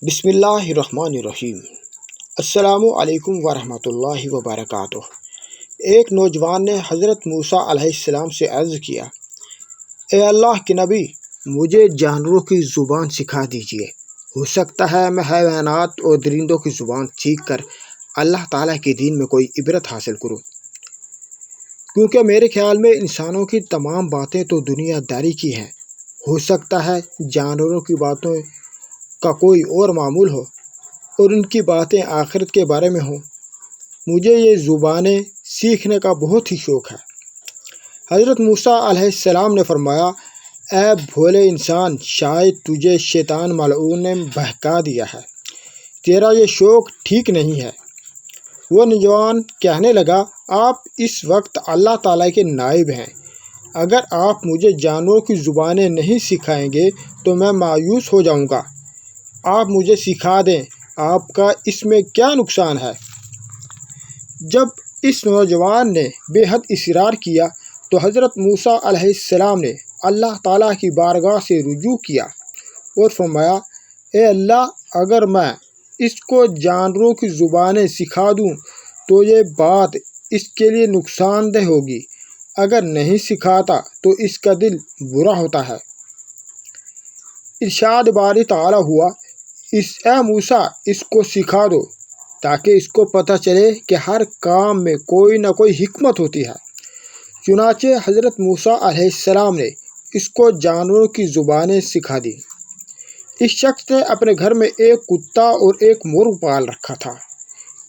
بسم اللہ الرحمن الرحیم۔ السلام علیکم ورحمۃ اللہ وبرکاتہ۔ ایک نوجوان نے حضرت موسیٰ علیہ السلام سے عرض کیا، اے اللہ کے نبی، مجھے جانوروں کی زبان سکھا دیجیے۔ ہو سکتا ہے میں حیوانات اور درندوں کی زبان سیکھ کر اللہ تعالیٰ کے دین میں کوئی عبرت حاصل کروں، کیونکہ میرے خیال میں انسانوں کی تمام باتیں تو دنیا داری کی ہیں۔ ہو سکتا ہے جانوروں کی باتوں کا کوئی اور معمول ہو اور ان کی باتیں آخرت کے بارے میں ہوں۔ مجھے یہ زبانیں سیکھنے کا بہت ہی شوق ہے۔ حضرت موسیٰ علیہ السلام نے فرمایا، اے بھولے انسان، شاید تجھے شیطان ملعون نے بہکا دیا ہے، تیرا یہ شوق ٹھیک نہیں ہے۔ وہ نوجوان کہنے لگا، آپ اس وقت اللہ تعالیٰ کے نائب ہیں، اگر آپ مجھے جانوروں کی زبانیں نہیں سکھائیں گے تو میں مایوس ہو جاؤں گا۔ آپ مجھے سکھا دیں، آپ کا اس میں کیا نقصان ہے؟ جب اس نوجوان نے بے حد اصرار کیا تو حضرت موسیٰ علیہ السلام نے اللہ تعالیٰ کی بارگاہ سے رجوع کیا اور فرمایا، اے اللہ، اگر میں اس کو جانوروں کی زبانیں سکھا دوں تو یہ بات اس کے لیے نقصان دہ ہوگی، اگر نہیں سکھاتا تو اس کا دل برا ہوتا ہے۔ ارشاد باری تعالیٰ ہوا، اے موسیٰ، اس کو سکھا دو تاکہ اس کو پتہ چلے کہ ہر کام میں کوئی نہ کوئی حکمت ہوتی ہے۔ چنانچہ حضرت موسیٰ علیہ السلام نے اس کو جانوروں کی زبانیں سکھا دی۔ اس شخص نے اپنے گھر میں ایک کتا اور ایک مرغ پال رکھا تھا۔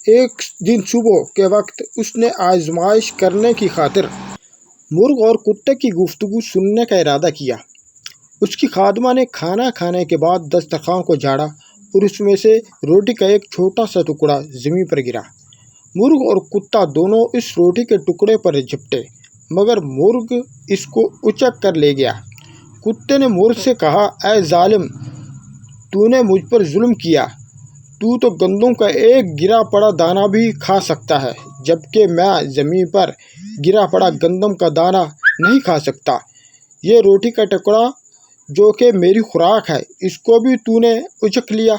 ایک دن صبح کے وقت اس نے آزمائش کرنے کی خاطر مرغ اور کتے کی گفتگو سننے کا ارادہ کیا۔ اس کی خادمہ نے کھانا کھانے کے بعد دسترخوان کو جھاڑا اور اس میں سے روٹی کا ایک چھوٹا سا ٹکڑا زمین پر گرا۔ مرغ اور کتا دونوں اس روٹی کے ٹکڑے پر جھپٹے، مگر مرغ اس کو اچک کر لے گیا۔ کتے نے مرغ سے کہا، اے ظالم، تو نے مجھ پر ظلم کیا، تو گندم کا ایک گرا پڑا دانہ بھی کھا سکتا ہے، جبکہ میں زمین پر گرا پڑا گندم کا دانہ نہیں کھا سکتا۔ یہ روٹی کا ٹکڑا جو کہ میری خوراک ہے، اس کو بھی تو نے اچک لیا۔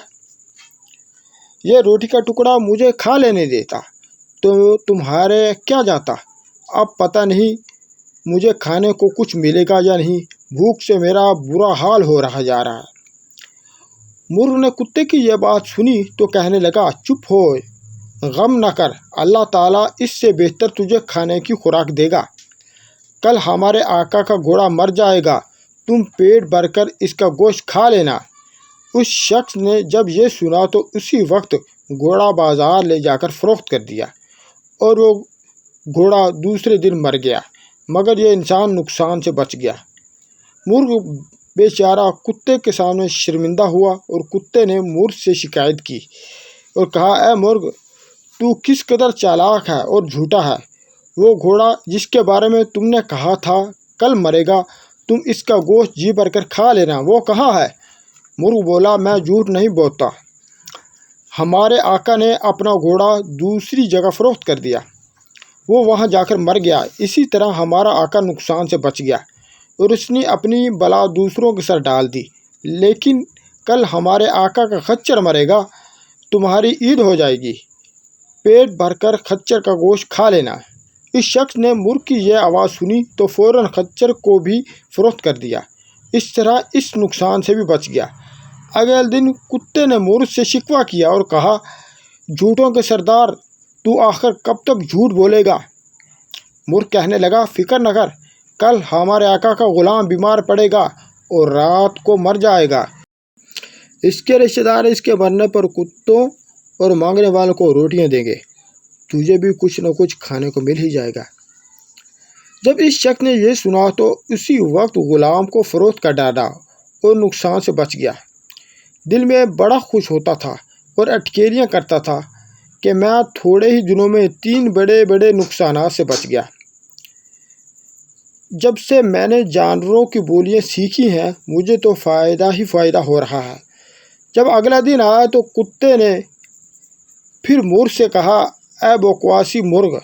یہ روٹی کا ٹکڑا مجھے کھا لینے دیتا تو تمہارے کیا جاتا؟ اب پتہ نہیں مجھے کھانے کو کچھ ملے گا یا نہیں، بھوک سے میرا برا حال ہو رہا جا رہا ہے۔ مرغ نے کتے کی یہ بات سنی تو کہنے لگا، چپ ہو، غم نہ کر، اللہ تعالیٰ اس سے بہتر تجھے کھانے کی خوراک دے گا۔ کل ہمارے آقا کا گھوڑا مر جائے گا، تم پیٹ بھر کر اس کا گوشت کھا لینا۔ اس شخص نے جب یہ سنا تو اسی وقت گھوڑا بازار لے جا کر فروخت کر دیا اور وہ گھوڑا دوسرے دن مر گیا، مگر یہ انسان نقصان سے بچ گیا۔ مرغ بیچارہ کتے کے سامنے شرمندہ ہوا اور کتے نے مرغ سے شکایت کی اور کہا، اے مرغ، تو کس قدر چالاک ہے اور جھوٹا ہے۔ وہ گھوڑا جس کے بارے میں تم نے کہا تھا کل مرے گا، تم اس کا گوشت جی بھر کر کھا لینا، وہ کہاں ہے؟ مرغ بولا، میں جھوٹ نہیں بولتا، ہمارے آقا نے اپنا گھوڑا دوسری جگہ فروخت کر دیا، وہ وہاں جا کر مر گیا، اسی طرح ہمارا آقا نقصان سے بچ گیا اور اس نے اپنی بلا دوسروں کے سر ڈال دی، لیکن کل ہمارے آقا کا خچر مرے گا، تمہاری عید ہو جائے گی، پیٹ بھر کر خچر کا گوشت کھا لینا۔ اس شخص نے مرغ کی یہ آواز سنی تو فوراً خچر کو بھی فروخت کر دیا، اس طرح اس نقصان سے بھی بچ گیا۔ اگلے دن کتے نے مرغ سے شکوہ کیا اور کہا، جھوٹوں کے سردار، تو آخر کب تک جھوٹ بولے گا؟ مرغ کہنے لگا، فکر نہ کر، کل ہمارے آقا کا غلام بیمار پڑے گا اور رات کو مر جائے گا۔ اس کے رشتہ دار اس کے مرنے پر کتوں اور مانگنے والوں کو روٹیاں دیں گے، تجھے بھی کچھ نہ کچھ کھانے کو مل ہی جائے گا۔ جب اس شخص نے یہ سنا تو اسی وقت غلام کو فروخت کر ڈالا اور نقصان سے بچ گیا۔ دل میں بڑا خوش ہوتا تھا اور اٹکیریاں کرتا تھا کہ میں تھوڑے ہی دنوں میں 3 بڑے بڑے نقصانات سے بچ گیا۔ جب سے میں نے جانوروں کی بولیاں سیکھی ہیں، مجھے تو فائدہ ہی فائدہ ہو رہا ہے۔ جب اگلا دن آیا تو کتے نے پھر مرغ سے کہا، اے بکواسی مرغ،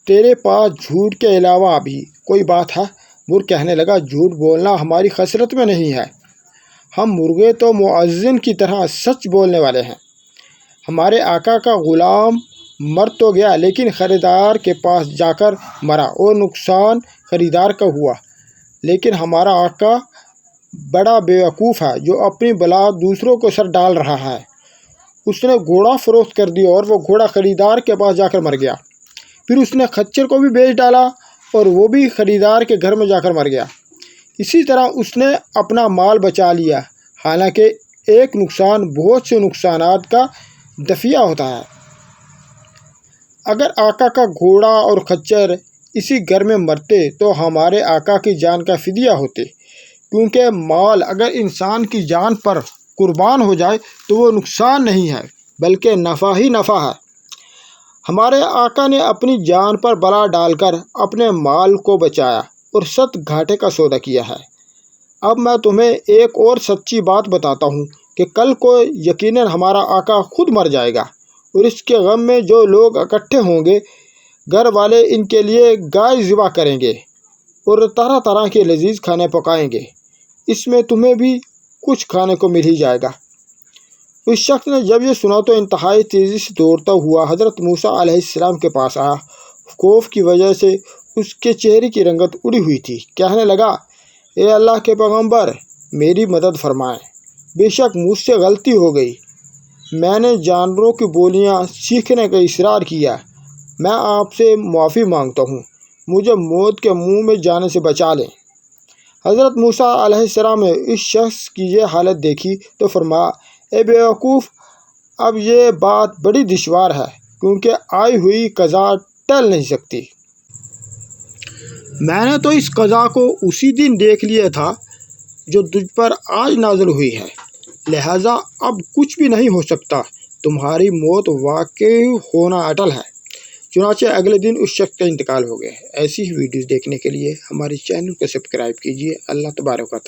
تیرے پاس جھوٹ کے علاوہ بھی کوئی بات ہے؟ مرغ کہنے لگا، جھوٹ بولنا ہماری خصلت میں نہیں ہے، ہم مرغے تو مؤذن کی طرح سچ بولنے والے ہیں۔ ہمارے آقا کا غلام مر تو گیا لیکن خریدار کے پاس جا کر مرا اور نقصان خریدار کا ہوا۔ لیکن ہمارا آقا بڑا بیوقوف ہے جو اپنی بلا دوسروں کو سر ڈال رہا ہے۔ اس نے گھوڑا فروخت کر دیا اور وہ گھوڑا خریدار کے پاس جا کر مر گیا۔ پھر اس نے خچر کو بھی بیچ ڈالا اور وہ بھی خریدار کے گھر میں جا کر مر گیا۔ اسی طرح اس نے اپنا مال بچا لیا، حالانکہ ایک نقصان بہت سے نقصانات کا دفعہ ہوتا ہے۔ اگر آقا کا گھوڑا اور خچر اسی گھر میں مرتے تو ہمارے آقا کی جان کا فدیہ ہوتے، کیونکہ مال اگر انسان کی جان پر قربان ہو جائے تو وہ نقصان نہیں ہے بلکہ نفع ہی نفع ہے۔ ہمارے آقا نے اپنی جان پر بلا ڈال کر اپنے مال کو بچایا اور 7 گھاٹے کا سودا کیا ہے۔ اب میں تمہیں ایک اور سچی بات بتاتا ہوں کہ کل کو یقیناً ہمارا آقا خود مر جائے گا اور اس کے غم میں جو لوگ اکٹھے ہوں گے، گھر والے ان کے لیے گائے ذبح کریں گے اور طرح طرح کے لذیذ کھانے پکائیں گے۔ اس میں تمہیں بھی کچھ کھانے کو مل ہی جائے گا۔ اس شخص نے جب یہ سنا تو انتہائی تیزی سے دوڑتا ہوا حضرت موسیٰ علیہ السلام کے پاس آیا۔ خوف کی وجہ سے اس کے چہرے کی رنگت اڑی ہوئی تھی۔ کہنے لگا، اے اللہ کے پیغمبر، میری مدد فرمائیں، بے شک مجھ سے غلطی ہو گئی، میں نے جانوروں کی بولیاں سیکھنے کا اصرار کیا، میں آپ سے معافی مانگتا ہوں، مجھے موت کے منہ میں جانے سے بچا لیں۔ حضرت موسیٰ علیہ السلام نے اس شخص کی یہ حالت دیکھی تو فرمایا، اے بیوقوف، اب یہ بات بڑی دشوار ہے کیونکہ آئی ہوئی قضا ٹل نہیں سکتی۔ میں نے تو اس قضا کو اسی دن دیکھ لیا تھا جو تجھ پر آج نازل ہوئی ہے، لہٰذا اب کچھ بھی نہیں ہو سکتا، تمہاری موت واقعی ہونا اٹل ہے۔ چنانچہ اگلے دن اس شخص کا انتقال ہو گیا۔ ایسی ہی ویڈیوز دیکھنے کے لیے ہمارے چینل کو سبسکرائب کیجیے۔ اللہ تبارک و تعالی